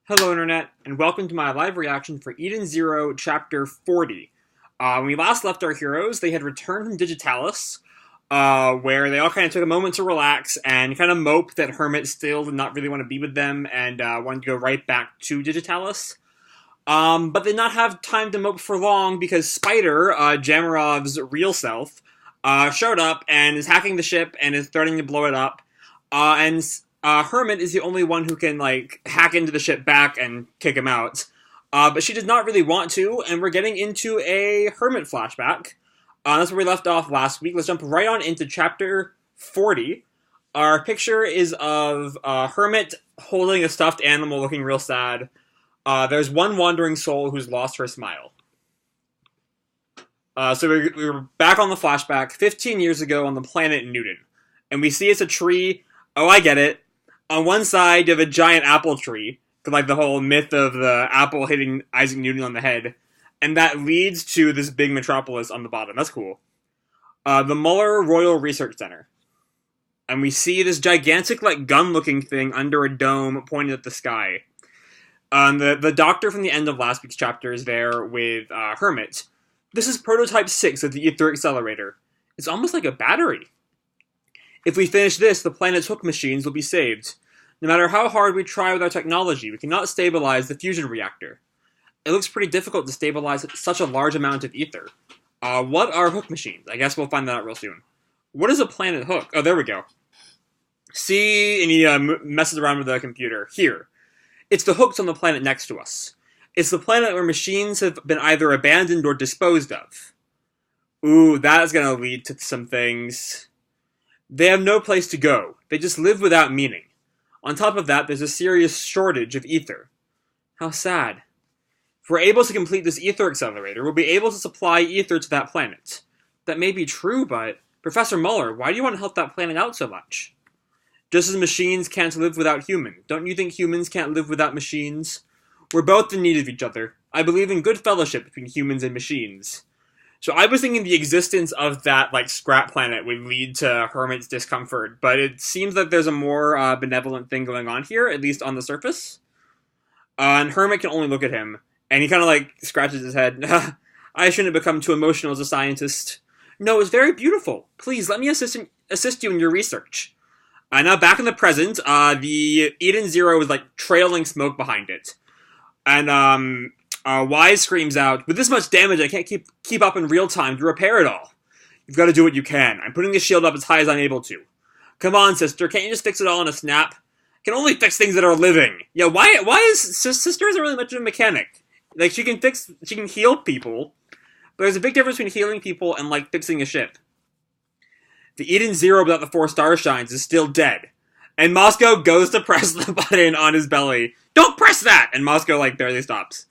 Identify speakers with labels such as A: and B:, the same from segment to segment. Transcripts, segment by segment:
A: Hello Internet, and welcome to my live reaction for Eden Zero Chapter 40. When we last left our heroes, they had returned from Digitalis, where they all kind of took a moment to relax and kind of mope that Hermit still did not really want to be with them and wanted to go right back to Digitalis. But they did not have time to mope for long because Spider, Jamarov's real self, showed up and is hacking the ship and is threatening to blow it up. Hermit is the only one who can, hack into the ship back and kick him out. But she does not really want to, and we're getting into a Hermit flashback. That's where we left off last week. Let's jump right on into Chapter 40. Our picture is of Hermit holding a stuffed animal looking real sad. There's one wandering soul who's lost her smile. So we were back on the flashback 15 years ago on the planet Newton. And we see it's a tree. Oh, I get it. On one side, you have a giant apple tree, like the whole myth of the apple hitting Isaac Newton on the head, and that leads to this big metropolis on the bottom. That's cool. The Mueller Royal Research Center. And we see this gigantic, gun-looking thing under a dome pointed at the sky. The doctor from the end of last week's chapter is there with Hermit. This is Prototype 6 of the Ether Accelerator. It's almost like a battery. If we finish this, the planet's hook machines will be saved. No matter how hard we try with our technology, we cannot stabilize the fusion reactor. It looks pretty difficult to stabilize such a large amount of ether. What are hook machines? I guess we'll find that out real soon. What is a planet hook? Oh, there we go. See, and he messes around with the computer. Here. It's the hooks on the planet next to us. It's the planet where machines have been either abandoned or disposed of. Ooh, that is going to lead to some things. They have no place to go. They just live without meaning. On top of that, there's a serious shortage of ether. How sad. If we're able to complete this ether accelerator, we'll be able to supply ether to that planet. That may be true, but Professor Mueller, why do you want to help that planet out so much? Just as machines can't live without humans, don't you think humans can't live without machines? We're both in need of each other. I believe in good fellowship between humans and machines. So I was thinking the existence of that, scrap planet would lead to Hermit's discomfort, but it seems that there's a more benevolent thing going on here, at least on the surface. And Hermit can only look at him, and he kind of, scratches his head. I shouldn't have become too emotional as a scientist. No, it's very beautiful. Please, let me assist you in your research. Now, back in the present, the Eden Zero is, trailing smoke behind it. And, Wise screams out, with this much damage, I can't keep up in real time to repair it all. You've got to do what you can. I'm putting the shield up as high as I'm able to. Come on, sister, can't you just fix it all in a snap? I can only fix things that are living. Yeah, why is... Sister isn't really much of a mechanic. She can heal people, but there's a big difference between healing people and, fixing a ship. The Eden Zero without the 4 star shines is still dead. And Moscow goes to press the button on his belly. Don't press that! And Moscow, barely stops.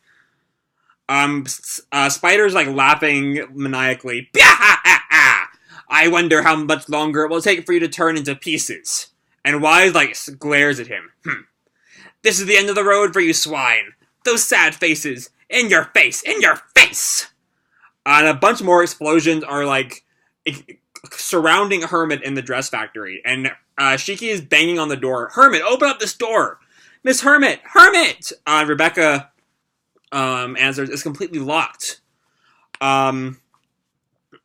A: Spider's, laughing maniacally. I wonder how much longer it will take for you to turn into pieces. And Wise, glares at him. This is the end of the road for you swine. Those sad faces. In your face! In your face! And a bunch more explosions are, surrounding Hermit in the dress factory. And, Shiki is banging on the door. Hermit, open up this door! Miss Hermit! Hermit! Rebecca... answers, is completely locked. And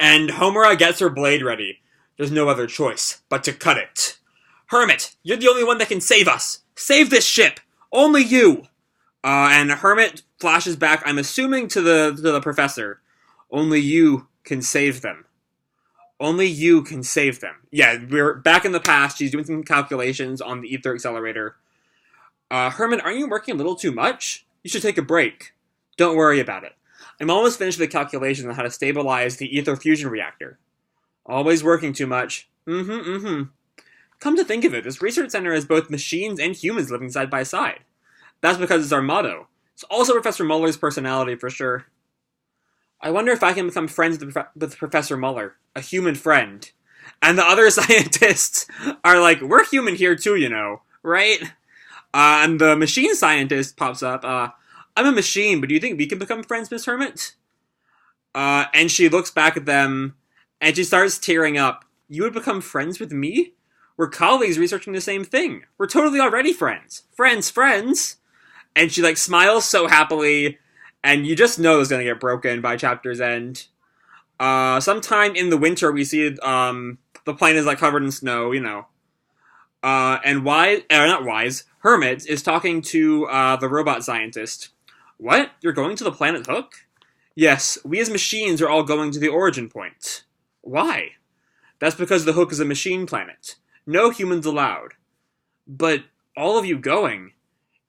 A: Homura gets her blade ready. There's no other choice but to cut it. Hermit, you're the only one that can save us. Save this ship. Only you. And Hermit flashes back, I'm assuming to the professor. Only you can save them. Only you can save them. Yeah, we're back in the past. She's doing some calculations on the ether accelerator. Hermit, aren't you working a little too much? You should take a break. Don't worry about it. I'm almost finished with the calculation on how to stabilize the ether fusion reactor. Always working too much. Come to think of it, this research center has both machines and humans living side by side. That's because it's our motto. It's also Professor Mueller's personality for sure. I wonder if I can become friends with Professor Mueller. A human friend. And the other scientists are we're human here too, right? And the machine scientist pops up. I'm a machine, but do you think we can become friends, Miss Hermit? And she looks back at them, and she starts tearing up. You would become friends with me? We're colleagues researching the same thing. We're totally already friends. Friends. And she, like, smiles so happily, and you just know it's gonna get broken by chapter's end. Sometime in the winter, we see, the plane is, like, covered in snow, you know. And Hermit is talking to, the robot scientist. What? You're going to the planet Hook? Yes, we as machines are all going to the origin point. Why? That's because the Hook is a machine planet. No humans allowed. But all of you going?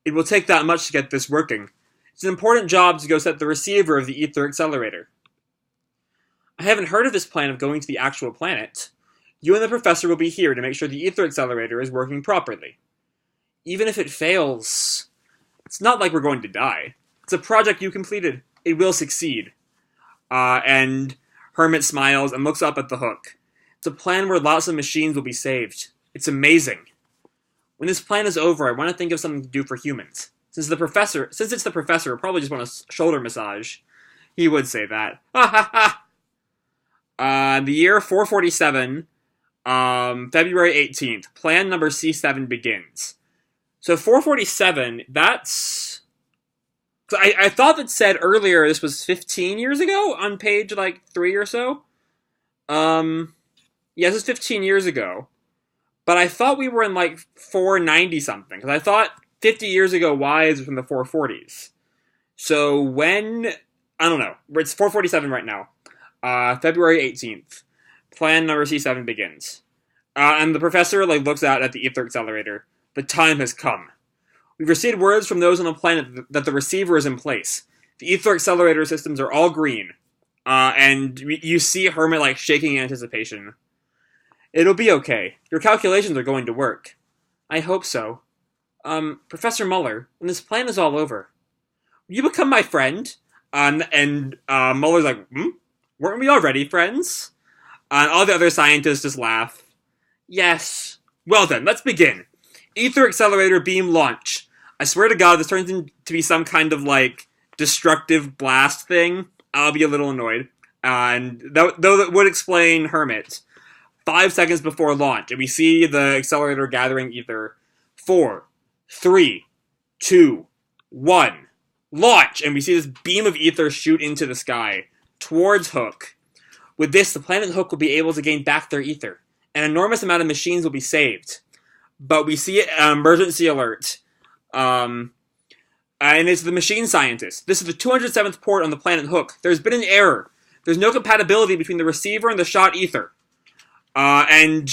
A: It will take that much to get this working. It's an important job to go set the receiver of the ether accelerator. I haven't heard of this plan of going to the actual planet. You and the professor will be here to make sure the ether accelerator is working properly. Even if it fails, it's not like we're going to die. It's a project you completed. It will succeed. And Hermit smiles and looks up at the Hook. It's a plan where lots of machines will be saved. It's amazing. When this plan is over, I want to think of something to do for humans. Since it's the professor, we'll probably just want a shoulder massage. He would say that. Ha ha ha! The year 447, February 18th, plan number C7 begins. So 447, that's... I thought it said earlier this was 15 years ago on page, 3 or so. Yeah, this is 15 years ago. But I thought we were in, 490-something. Because I thought 50 years ago Y is from the 440s. So when... I don't know. It's 447 right now. February 18th. Plan number C7 begins. And the professor, looks out at the ether accelerator. The time has come. We've received words from those on the planet that the receiver is in place. The ether accelerator systems are all green. And you see Hermit, shaking in anticipation. It'll be okay. Your calculations are going to work. I hope so. Professor Mueller, when this plan is all over, will you become my friend? And Mueller's like, weren't we already friends? And all the other scientists just laugh. Yes. Well then, let's begin. Ether accelerator beam launch. I swear to God, this turns into be some kind of, destructive blast thing. I'll be a little annoyed. And though that would explain Hermit. 5 seconds before launch, and we see the accelerator gathering ether. 4, 3, 2, 1. Launch! And we see this beam of ether shoot into the sky, towards Hook. With this, the planet Hook will be able to gain back their ether. An enormous amount of machines will be saved. But we see an emergency alert. And it's the machine scientist. This is the 207th port on the planet Hook. There's been an error. There's no compatibility between the receiver and the shot ether. And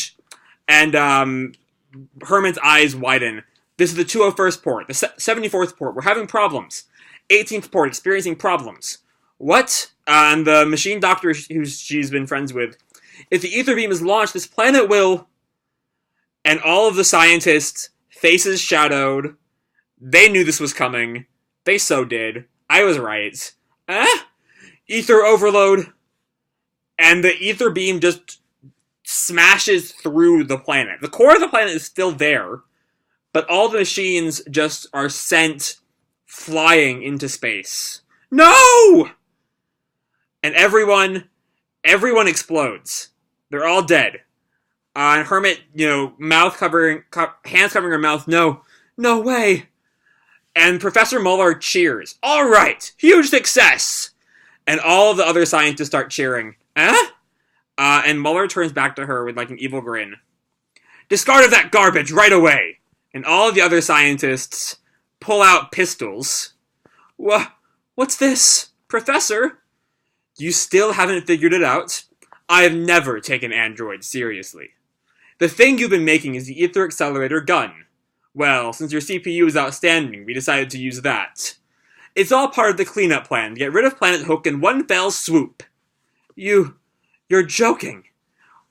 A: Herman's eyes widen. This is the 201st port, the 74th port. We're having problems. 18th port, experiencing problems. What? And the machine doctor who she's been friends with. If the ether beam is launched, this planet will... And all of the scientists, faces shadowed. They knew this was coming. They so did. I was right. Ether overload. And the ether beam just smashes through the planet. The core of the planet is still there, but all the machines just are sent flying into space. No! And everyone explodes. They're all dead. And Hermit, hands covering her mouth. No way. And Professor Mueller cheers. All right, huge success. And all of the other scientists start cheering. And Mueller turns back to her with an evil grin. Discard of that garbage right away! And all of the other scientists pull out pistols. What's this? Professor? You still haven't figured it out? I have never taken androids seriously. The thing you've been making is the ether accelerator gun. Well, since your CPU is outstanding, we decided to use that. It's all part of the cleanup plan to get rid of Planet Hook in one fell swoop. You're joking.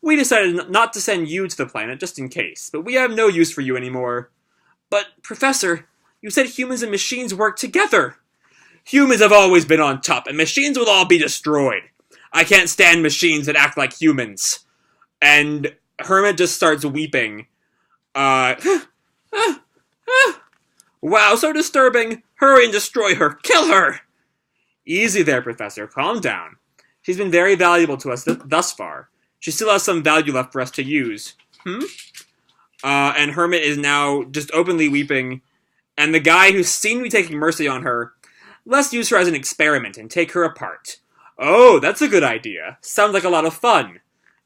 A: We decided not to send you to the planet just in case, but we have no use for you anymore. But, Professor, you said humans and machines work together. Humans have always been on top, and machines will all be destroyed. I can't stand machines that act like humans. And Hermit just starts weeping. Wow, so disturbing. Hurry and destroy her. Kill her! Easy there, Professor. Calm down. She's been very valuable to us thus far. She still has some value left for us to use. And Hermit is now just openly weeping. And the guy who seemed to be taking mercy on her, let's use her as an experiment and take her apart. Oh, that's a good idea. Sounds like a lot of fun.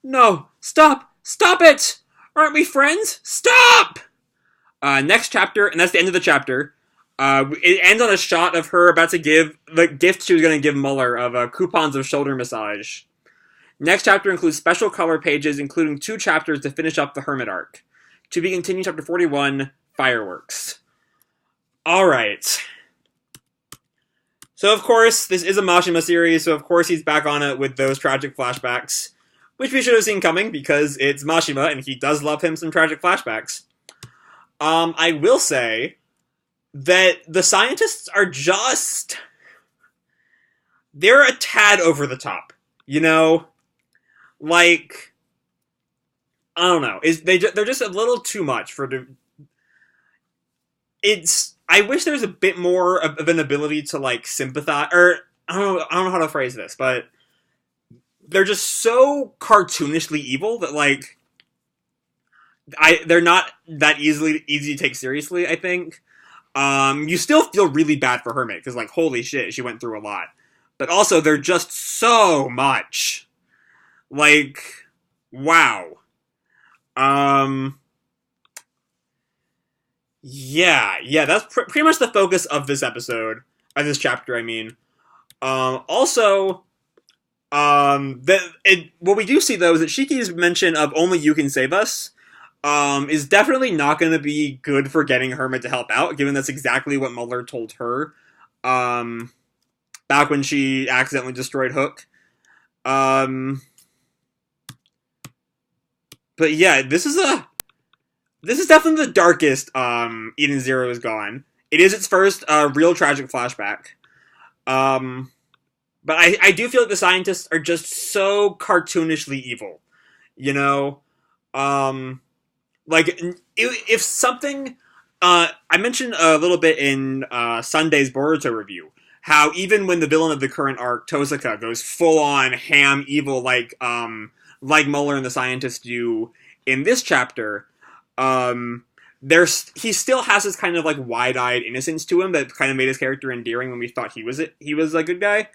A: No, stop! Stop it! Aren't we friends? Stop! Next chapter, and that's the end of the chapter. It ends on a shot of her about to give the gift she was going to give Mueller of coupons of shoulder massage. Next chapter includes special color pages, including 2 chapters to finish up the Hermit arc. To be continued, chapter 41, Fireworks. Alright. So, of course, this is a Mashima series, so of course he's back on it with those tragic flashbacks, which we should have seen coming, because it's Mashima, and he does love him some tragic flashbacks. I will say that the scientists are just... they're a tad over the top, you know? Like, I don't know. They're just a little too much for the... I wish there was a bit more of an ability to, like, sympathize, or, I don't know how to phrase this, but they're just so cartoonishly evil that, like, they're not that easy to take seriously, I think. You still feel really bad for Hermit, because, like, holy shit, she went through a lot. But also, they're just so much. Like, wow. Yeah, that's pretty much the focus of this episode, of this chapter, I mean. Also, what we do see, though, is that Shiki's mention of only you can save us, is definitely not going to be good for getting Hermit to help out, given that's exactly what Mueller told her, back when she accidentally destroyed Hook. But yeah, this is definitely the darkest, Eden Zero is gone. It is its first, real tragic flashback. But I do feel like the scientists are just so cartoonishly evil. You know? Like, if something... I mentioned a little bit in Sunday's Boruto review, how even when the villain of the current arc, Tosaka, goes full-on ham evil like Mueller and the scientists do in this chapter, he still has this kind of, like, wide-eyed innocence to him that kind of made his character endearing when we thought he was a good guy.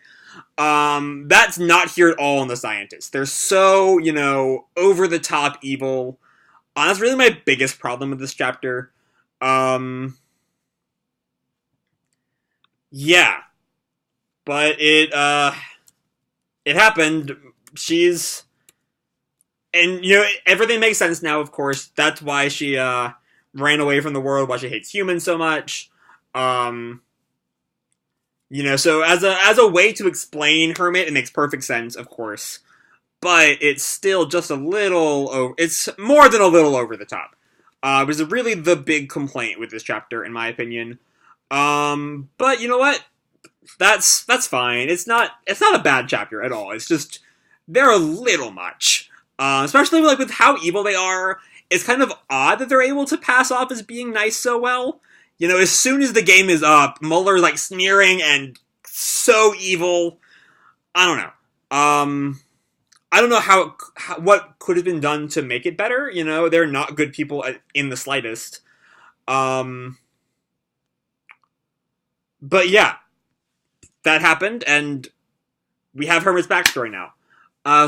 A: That's not here at all in the scientists. They're so, you know, over-the-top evil. That's really my biggest problem with this chapter. Yeah. But it happened. And, you know, everything makes sense now, of course. That's why she, ran away from the world, why she hates humans so much. You know, so as a way to explain Hermit, it makes perfect sense, of course. But it's still just a little it's more than a little over the top. It was really the big complaint with this chapter, in my opinion. But you know what? That's fine. It's not a bad chapter at all. It's just, they're a little much. Especially, like, with how evil they are. It's kind of odd that they're able to pass off as being nice so well. You know, as soon as the game is up, Mueller's, like, sneering and so evil. I don't know. I don't know what could have been done to make it better. You know, they're not good people in the slightest. But yeah, that happened, and we have Hermit's backstory now.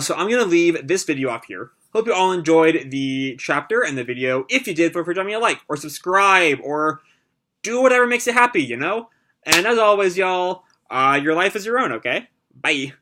A: So I'm going to leave this video off here. Hope you all enjoyed the chapter and the video. If you did, feel free to drop me a like, or subscribe, or do whatever makes you happy, you know? And as always, y'all, your life is your own, okay? Bye.